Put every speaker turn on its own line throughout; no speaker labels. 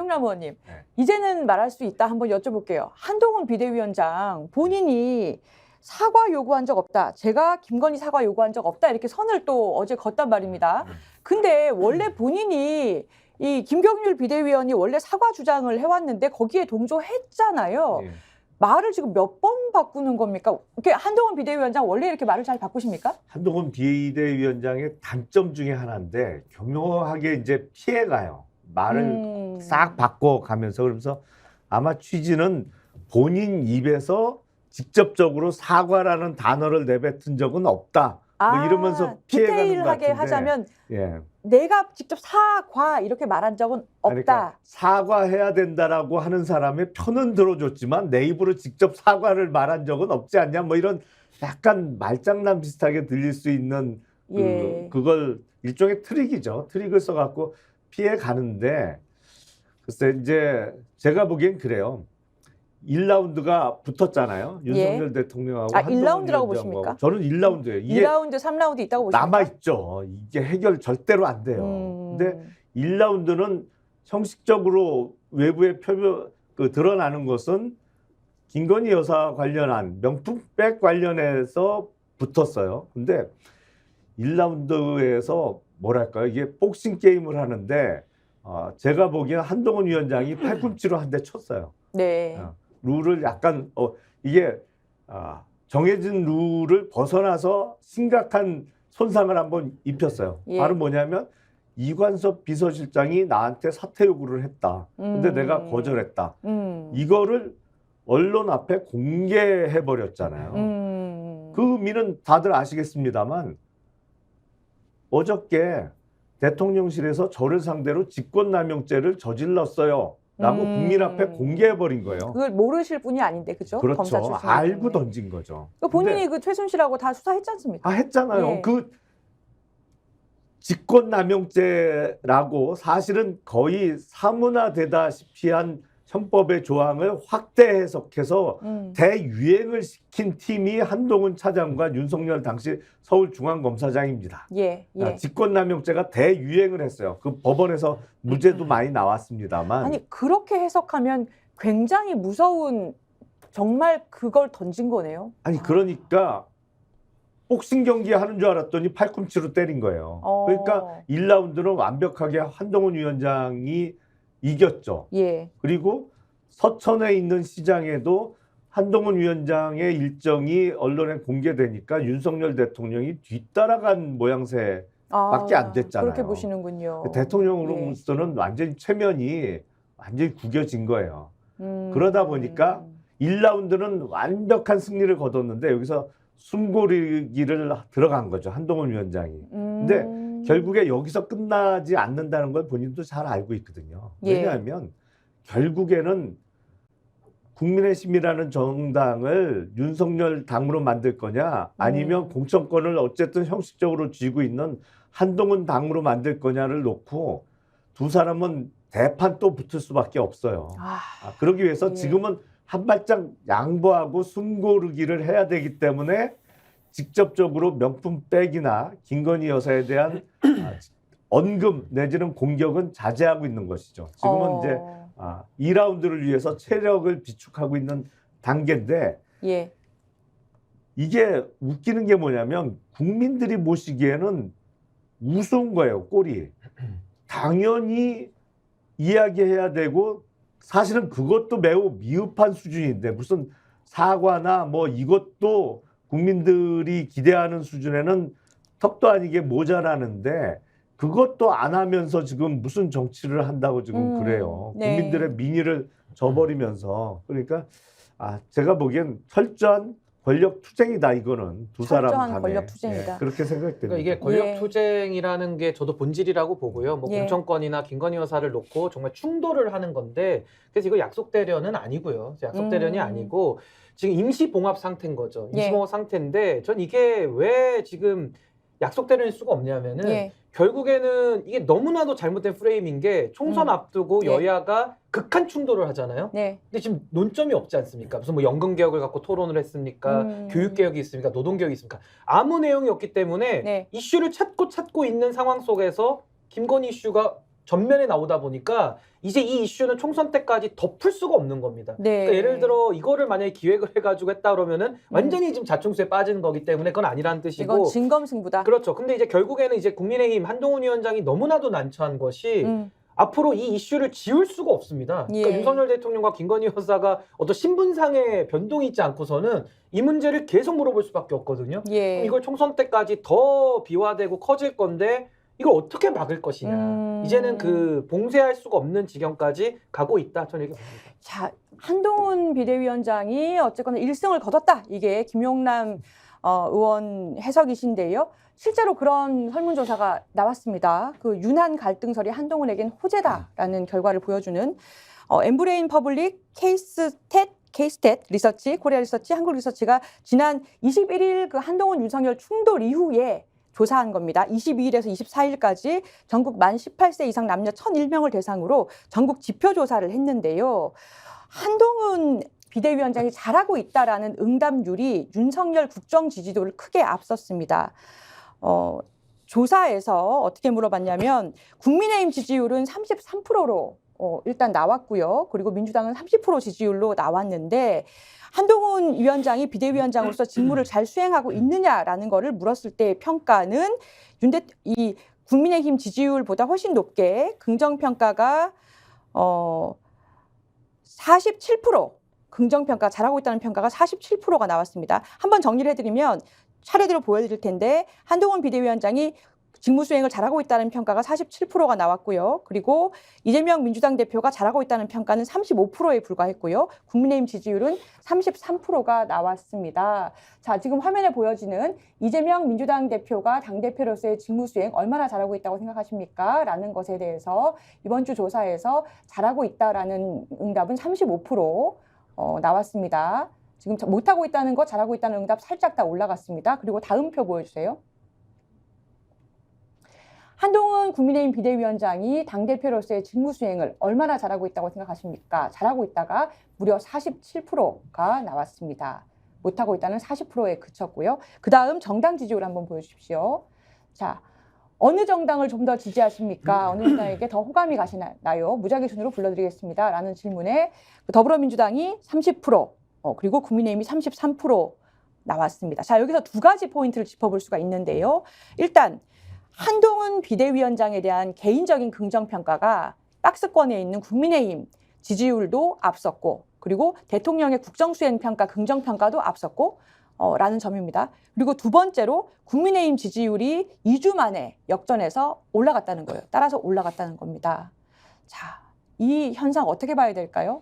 황ram 의원님,
네.
이제는 말할 수 있다 한번 여쭤볼게요. 한동훈 비대위원장 본인이 사과 요구한 적 없다. 제가 김건희 사과 요구한 적 없다. 이렇게 선을 또 어제 걷단 말입니다. 근데 원래 본인이 이 김경률 비대위원이 원래 사과 주장을 해왔는데 거기에 동조했잖아요.
예.
말을 지금 몇 번 바꾸는 겁니까? 이렇게 한동훈 비대위원장 원래 이렇게 말을 잘 바꾸십니까?
한동훈 비대위원장의 단점 중에 하나인데 교묘하게 이제 피해가요. 말을 싹 바꿔가면서. 그러면서 아마 취지는 본인 입에서 직접적으로 사과라는 단어를 내뱉은 적은 없다. 뭐 이러면서 피해가는 것
디테일하게
같은데.
하자면
예.
내가 직접 사과 이렇게 말한 적은 없다.
그러니까 사과해야 된다라고 하는 사람의 편은 들어줬지만 내 입으로 직접 사과를 말한 적은 없지 않냐. 뭐 이런 약간 말장난 비슷하게 들릴 수 있는 그걸 일종의 트릭이죠. 트릭을 써갖고 피해 가는데 글쎄 이제 제가 보기엔 그래요. 1라운드가 붙었잖아요. 윤석열 대통령하고 한동훈
1라운드라고
위원장하고.
보십니까?
저는 1라운드예요.
2라운드, 3라운드 있다고 보십니까?
남아있죠. 이게 해결 절대로 안 돼요. 근데 1라운드는 형식적으로 외부에 드러나는 것은 김건희 여사 관련한 명품백 관련해서 붙었어요. 근데 1라운드에서 뭐랄까요? 이게 복싱 게임을 하는데 제가 보기엔 한동훈 위원장이 팔꿈치로 한 대 쳤어요.
네.
룰을 약간 이게 정해진 룰을 벗어나서 심각한 손상을 한번 입혔어요.
예.
바로 뭐냐면 이관섭 비서실장이 나한테 사퇴 요구를 했다. 근데 내가 거절했다. 이거를 언론 앞에 공개해 버렸잖아요. 그 의미는 다들 아시겠습니다만 어저께 대통령실에서 저를 상대로 직권남용죄를 저질렀어요. 라고 국민 앞에 공개해버린 거예요.
그걸 모르실 분이 아닌데, 그죠?
그렇죠.
검사 출신.
알고 던진 거죠.
본인이 그 최순실하고 다 수사했지 않습니까?
했잖아요.
예.
그 직권남용죄라고 사실은 거의 사문화되다시피 한 형법의 조항을 확대 해석해서 대유행을 시킨 팀이 한동훈 차장과 윤석열 당시 서울중앙검사장입니다.
예.
직권남용죄가 대유행을 했어요. 그 법원에서 무죄도 많이 나왔습니다만.
아니, 그렇게 해석하면 굉장히 무서운 정말 그걸 던진 거네요.
아니, 그러니까 복싱 경기 하는 줄 알았더니 팔꿈치로 때린 거예요. 그러니까 1라운드는 완벽하게 한동훈 위원장이 이겼죠.
예.
그리고 서천에 있는 시장에도 한동훈 위원장의 일정이 언론에 공개되니까 윤석열 대통령이 뒤따라간 모양새밖에 안 됐잖아요.
그렇게 보시는군요.
대통령으로서는 완전히 체면이 완전히 구겨진 거예요. 그러다 보니까 1라운드는 완벽한 승리를 거뒀는데 여기서 숨고르기를 들어간 거죠. 한동훈 위원장이. 근데 결국에 여기서 끝나지 않는다는 걸 본인도 잘 알고 있거든요. 왜냐하면 결국에는 국민의힘이라는 정당을 윤석열 당으로 만들 거냐 아니면 공천권을 어쨌든 형식적으로 쥐고 있는 한동훈 당으로 만들 거냐를 놓고 두 사람은 대판 또 붙을 수밖에 없어요. 그러기 위해서 지금은 한 발짝 양보하고 숨고르기를 해야 되기 때문에 직접적으로 명품백이나 김건희 여사에 대한 언급 내지는 공격은 자제하고 있는 것이죠. 지금은 이제 2라운드를 위해서 체력을 비축하고 있는 단계인데 이게 웃기는 게 뭐냐면 국민들이 보시기에는 우스운 거예요. 꼴이. 당연히 이야기해야 되고 사실은 그것도 매우 미흡한 수준인데 무슨 사과나 뭐 이것도 국민들이 기대하는 수준에는 턱도 아니게 모자라는데 그것도 안 하면서 지금 무슨 정치를 한다고 지금 그래요. 국민들의 민의를 저버리면서. 그러니까 제가 보기엔 철저한 권력 투쟁이다 이거는 두 사람 간에.
권력 투쟁이다.
그렇게 생각됩니다.
그러니까 이게 권력 투쟁이라는 게 저도 본질이라고 보고요. 뭐 공천권이나 김건희 여사를 놓고 정말 충돌을 하는 건데 그래서 이거 약속 대련은 아니고요. 약속 대련이 아니고 지금 임시 봉합 상태인 거죠. 임시 봉합 상태인데 전 이게 왜 지금 약속 대련일 수가 없냐면은 결국에는 이게 너무나도 잘못된 프레임인 게 총선 앞두고 여야가 극한 충돌을 하잖아요. 근데 지금 논점이 없지 않습니까? 무슨 뭐 연금 개혁을 갖고 토론을 했습니까? 교육 개혁이 있습니까? 노동 개혁이 있습니까? 아무 내용이 없기 때문에 이슈를 찾고 있는 상황 속에서 김건희 이슈가 전면에 나오다 보니까 이제 이 이슈는 총선 때까지 덮을 수가 없는 겁니다.
네.
그러니까 예를 들어 이거를 만약에 기획을 해가지고 했다 그러면은 완전히 지금 자충수에 빠지는 거기 때문에 그건 아니라는 뜻이고.
이건 진검승부다.
그렇죠. 근데 이제 결국에는 이제 국민의힘 한동훈 위원장이 너무나도 난처한 것이 앞으로 이 이슈를 지울 수가 없습니다. 그러니까
예.
윤석열 대통령과 김건희 여사가 어떤 신분상의 변동이 있지 않고서는 이 문제를 계속 물어볼 수밖에 없거든요.
예.
그럼 이걸 총선 때까지 더 비화되고 커질 건데 이걸 어떻게 막을 것이냐. 이제는 그 봉쇄할 수가 없는 지경까지 가고 있다. 저는 이렇게 봅니다.
자, 한동훈 비대위원장이 어쨌거나 1승을 거뒀다. 이게 김용남 의원 해석이신데요. 실제로 그런 설문조사가 나왔습니다. 그 유난 갈등설이 한동훈에겐 호재다라는 결과를 보여주는 엠브레인 퍼블릭 케이스탯 리서치, 코리아 리서치, 한국 리서치가 지난 21일 그 한동훈 윤석열 충돌 이후에 조사한 겁니다. 22일에서 24일까지 전국 만 18세 이상 남녀 1,001명을 대상으로 전국 지표 조사를 했는데요. 한동훈 비대위원장이 잘하고 있다라는 응답률이 윤석열 국정 지지도를 크게 앞섰습니다. 조사에서 어떻게 물어봤냐면 국민의힘 지지율은 33%로 일단 나왔고요. 그리고 민주당은 30% 지지율로 나왔는데 한동훈 위원장이 비대위원장으로서 직무를 잘 수행하고 있느냐라는 거를 물었을 때의 평가는 이 국민의힘 지지율보다 훨씬 높게 긍정평가가 47%, 긍정평가 잘하고 있다는 평가가 47%가 나왔습니다. 한번 정리를 해드리면 차례대로 보여드릴 텐데 한동훈 비대위원장이 직무 수행을 잘하고 있다는 평가가 47%가 나왔고요. 그리고 이재명 민주당 대표가 잘하고 있다는 평가는 35%에 불과했고요. 국민의힘 지지율은 33%가 나왔습니다. 자, 지금 화면에 보여지는 이재명 민주당 대표가 당대표로서의 직무 수행 얼마나 잘하고 있다고 생각하십니까? 라는 것에 대해서 이번 주 조사에서 잘하고 있다라는 응답은 35% 나왔습니다. 지금 못하고 있다는 거, 잘하고 있다는 응답 살짝 다 올라갔습니다. 그리고 다음 표 보여주세요. 한동훈 국민의힘 비대위원장이 당대표로서의 직무 수행을 얼마나 잘하고 있다고 생각하십니까? 잘하고 있다가 무려 47%가 나왔습니다. 못하고 있다는 40%에 그쳤고요. 그 다음 정당 지지율 한번 보여주십시오. 자, 어느 정당을 좀 더 지지하십니까? 어느 정당에게 더 호감이 가시나요? 무작위 순으로 불러드리겠습니다. 라는 질문에 더불어민주당이 30%, 그리고 국민의힘이 33% 나왔습니다. 자, 여기서 두 가지 포인트를 짚어볼 수가 있는데요. 일단 한동훈 비대위원장에 대한 개인적인 긍정평가가 박스권에 있는 국민의힘 지지율도 앞섰고, 그리고 대통령의 국정수행평가, 긍정평가도 앞섰고, 라는 점입니다. 그리고 두 번째로 국민의힘 지지율이 2주 만에 역전해서 올라갔다는 거예요. 따라서 올라갔다는 겁니다. 자, 이 현상 어떻게 봐야 될까요?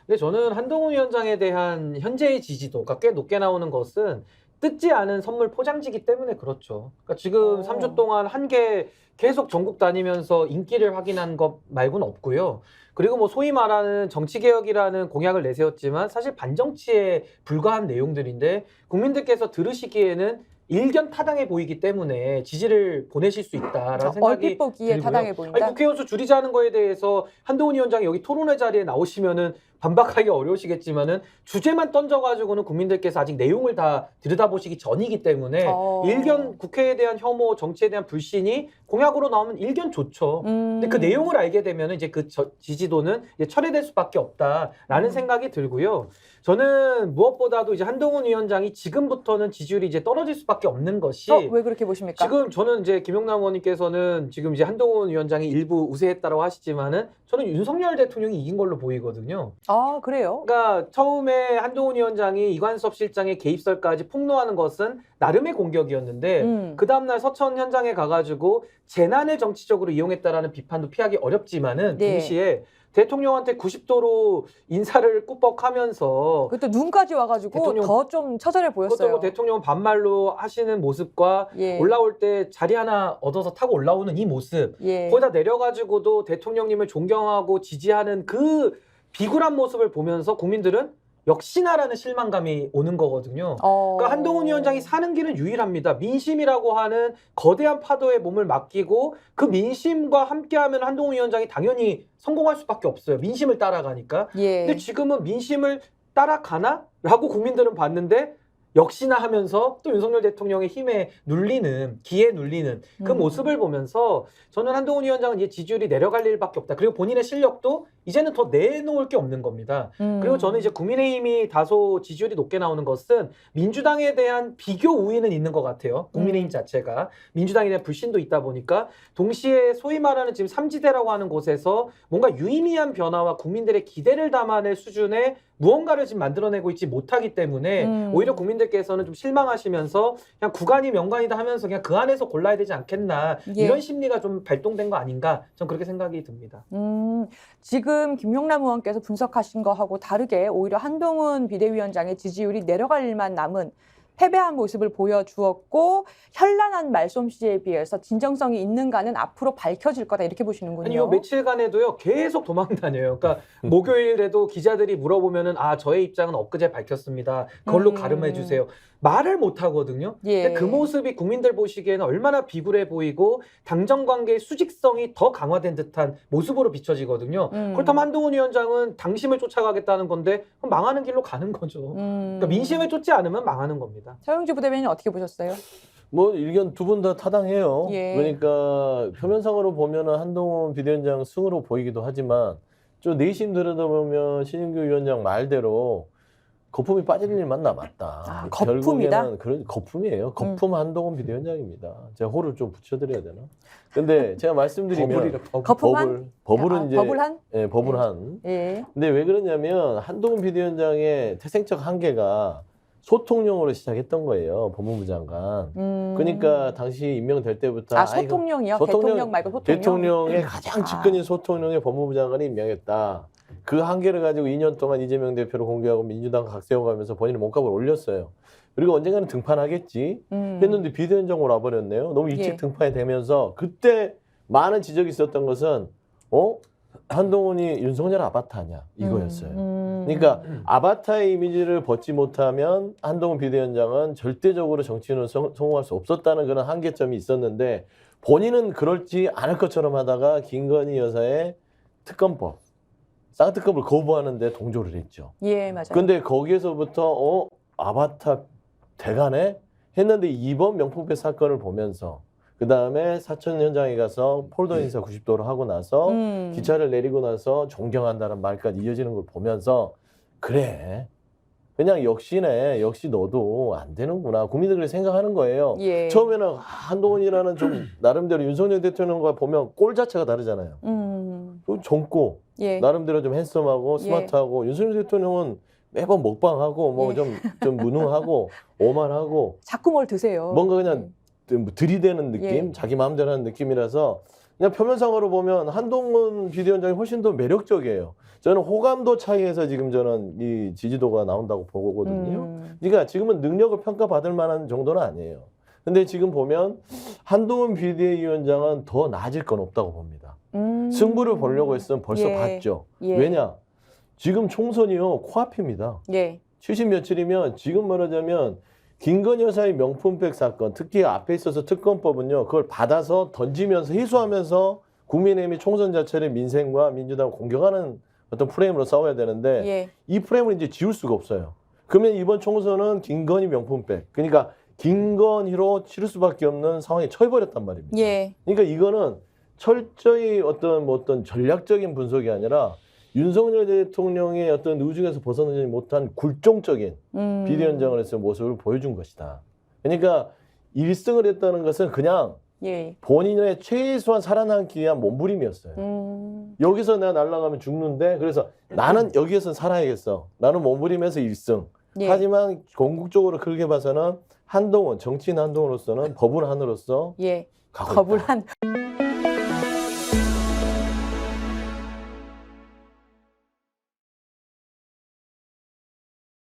근데 저는 한동훈 위원장에 대한 현재의 지지도가 꽤 높게 나오는 것은 뜯지 않은 선물 포장지기 때문에 그렇죠. 그러니까 지금 3주 동안 한 개 계속 전국 다니면서 인기를 확인한 것 말고는 없고요. 그리고 뭐 소위 말하는 정치개혁이라는 공약을 내세웠지만 사실 반정치에 불과한 내용들인데 국민들께서 들으시기에는 일견 타당해 보이기 때문에 지지를 보내실 수 있다라는 생각이
얼핏 보기에
들고요.
타당해 보인다.
아니, 국회의원 수 줄이자는 거에 대해서 한동훈 위원장이 여기 토론회 자리에 나오시면은 반박하기 어려우시겠지만은 주제만 던져가지고는 국민들께서 아직 내용을 다 들여다보시기 전이기 때문에 일견 국회에 대한 혐오, 정치에 대한 불신이 공약으로 나오면 일견 좋죠. 근데 그 내용을 알게 되면 이제 그 지지도는 이제 철회될 수밖에 없다라는 생각이 들고요. 저는 무엇보다도 이제 한동훈 위원장이 지금부터는 지지율이 이제 떨어질 수밖에 없는 것이
왜 그렇게 보십니까?
지금 저는 이제 김용남 의원님께서는 지금 이제 한동훈 위원장이 일부 우세했다고 하시지만은 저는 윤석열 대통령이 이긴 걸로 보이거든요.
아, 그래요?
그러니까 처음에 한동훈 위원장이 이관섭 실장의 개입설까지 폭로하는 것은 나름의 공격이었는데 그 다음날 서천 현장에 가가지고 재난을 정치적으로 이용했다라는 비판도 피하기 어렵지만은
네.
동시에 대통령한테 90도로 인사를 꾸벅하면서
그것도 눈까지 와가지고
대통령-
더 좀 처절해
그것도
보였어요.
뭐 대통령 반말로 하시는 모습과
예.
올라올 때 자리 하나 얻어서 타고 올라오는 이 모습
예.
거기다 내려가지고도 대통령님을 존경하고 지지하는 그 비굴한 모습을 보면서 국민들은 역시나라는 실망감이 오는 거거든요. 그러니까 한동훈 위원장이 사는 길은 유일합니다. 민심이라고 하는 거대한 파도에 몸을 맡기고 그 민심과 함께하면 한동훈 위원장이 당연히 성공할 수밖에 없어요. 민심을 따라가니까.
예.
근데 지금은 민심을 따라가나? 라고 국민들은 봤는데 역시나 하면서 또 윤석열 대통령의 힘에 눌리는, 기에 눌리는 그 모습을 보면서 저는 한동훈 위원장은 이제 지지율이 내려갈 일밖에 없다. 그리고 본인의 실력도 이제는 더 내놓을 게 없는 겁니다. 그리고 저는 이제 국민의힘이 다소 지지율이 높게 나오는 것은 민주당에 대한 비교 우위는 있는 것 같아요. 국민의힘 자체가. 민주당에 대한 불신도 있다 보니까 동시에 소위 말하는 지금 삼지대라고 하는 곳에서 뭔가 유의미한 변화와 국민들의 기대를 담아낼 수준의 무언가를 지금 만들어내고 있지 못하기 때문에 오히려 국민들께서는 좀 실망하시면서 그냥 구간이 명간이다 하면서 그냥 그 안에서 골라야 되지 않겠나
예.
이런 심리가 좀 발동된 거 아닌가 전 그렇게 생각이 듭니다.
지금 김용남 의원께서 분석하신 거하고 다르게 오히려 한동훈 비대위원장의 지지율이 내려갈 일만 남은 패배한 모습을 보여주었고 현란한 말솜씨에 비해서 진정성이 있는가는 앞으로 밝혀질 거다 이렇게 보시는군요.
아니요, 며칠간에도요 계속 도망다녀요. 그러니까 목요일에도 기자들이 물어보면은 저의 입장은 엊그제 밝혔습니다. 그걸로 가름해 주세요. 말을 못 하거든요.
예.
근데 그 모습이 국민들 보시기에는 얼마나 비굴해 보이고 당정 관계의 수직성이 더 강화된 듯한 모습으로 비춰지거든요. 그렇다면 한동훈 위원장은 당심을 쫓아가겠다는 건데 그럼 망하는 길로 가는 거죠. 그러니까 민심을 쫓지 않으면 망하는 겁니다.
서영주 부대변인 어떻게 보셨어요?
뭐 의견 두 분 다 타당해요.
예.
그러니까 표면상으로 보면은 한동훈 비대위원장 승으로 보이기도 하지만 좀 내심 들여다보면 신인규 위원장 말대로 거품이 빠질 일만 남았다.
거품이다?
결국에는 그런 거품이에요. 거품 한동훈 비대위원장입니다. 제가 호를 좀 붙여드려야 되나? 근데 제가 말씀드리면
거품한?
버블은 이제
버블한?
예, 버블한.
예.
근데 왜 그러냐면 한동훈 비대위원장의 태생적 한계가 소통령으로 시작했던 거예요. 법무부 장관. 그러니까 당시 임명될 때부터
소통령이요?
소통령,
대통령 말고 소통령?
대통령의 가장 측근인 소통령의 법무부 장관이 임명했다. 그 한계를 가지고 2년 동안 이재명 대표를 공개하고 민주당 각세워가면서 본인의 몸값을 올렸어요. 그리고 언젠가는 등판하겠지 했는데 비대위원장으로 와버렸네요. 너무 일찍
예.
등판이 되면서 그때 많은 지적이 있었던 것은 한동훈이 윤석열 아바타 아니야 이거였어요. 그러니까 아바타의 이미지를 벗지 못하면 한동훈 비대위원장은 절대적으로 정치인으로 성공할 수 없었다는 그런 한계점이 있었는데 본인은 그럴지 않을 것처럼 하다가 김건희 여사의 특검법, 쌍특검을 거부하는데 동조를 했죠.
예, 맞아요.
근데 거기에서부터 아바타 대가네 했는데 이번 명품백 사건을 보면서 그 다음에 사천 현장에 가서 폴더 인사 90도로 하고 나서 기차를 내리고 나서 존경한다는 말까지 이어지는 걸 보면서 그래 그냥 역시 너도 안 되는구나 국민들이 생각하는 거예요.
예.
처음에는 한동훈이라는 좀 나름대로 윤석열 대통령과 보면 꼴 자체가 다르잖아요. 좀 젊고
예.
나름대로 좀 핸섬하고 스마트하고 윤석열 대통령은 매번 먹방하고 뭐 좀 무능하고 오만하고
자꾸 뭘 드세요.
뭔가 그냥 들이대는 느낌, 자기 마음대로 하는 느낌이라서 그냥 표면상으로 보면 한동훈 비대위원장이 훨씬 더 매력적이에요. 저는 호감도 차이에서 지금 저는 이 지지도가 나온다고 보거든요. 그러니까 지금은 능력을 평가받을 만한 정도는 아니에요. 근데 지금 보면 한동훈 비대위원장은 더 나아질 건 없다고 봅니다. 승부를 보려고 했으면 벌써 봤죠. 왜냐? 지금 총선이요 코앞입니다. 70 며칠이면 지금 말하자면 김건희 여사의 명품백 사건, 특히 앞에 있어서 특검법은요, 그걸 받아서 던지면서 희소하면서 국민의힘이 총선 자체를 민생과 민주당을 공격하는 어떤 프레임으로 싸워야 되는데 이 프레임을 이제 지울 수가 없어요. 그러면 이번 총선은 김건희 명품백, 그러니까 김건희로 치를 수밖에 없는 상황에 처해버렸단 말입니다. 그러니까 이거는 철저히 어떤 전략적인 분석이 아니라 윤석열 대통령의 어떤 의중에서 벗어나지 못한 굴종적인 비대위원장을 해서 모습을 보여준 것이다. 그러니까 1승을 했다는 것은 그냥 본인의 최소한 살아남기 위한 몸부림이었어요. 여기서 내가 날아가면 죽는데 그래서 나는 여기에서 살아야겠어. 나는 몸부림에서 1승. 하지만 궁극적으로 그렇게 봐서는 한동훈, 정치인 한동훈으로서는 버블한으로서 가고 있다.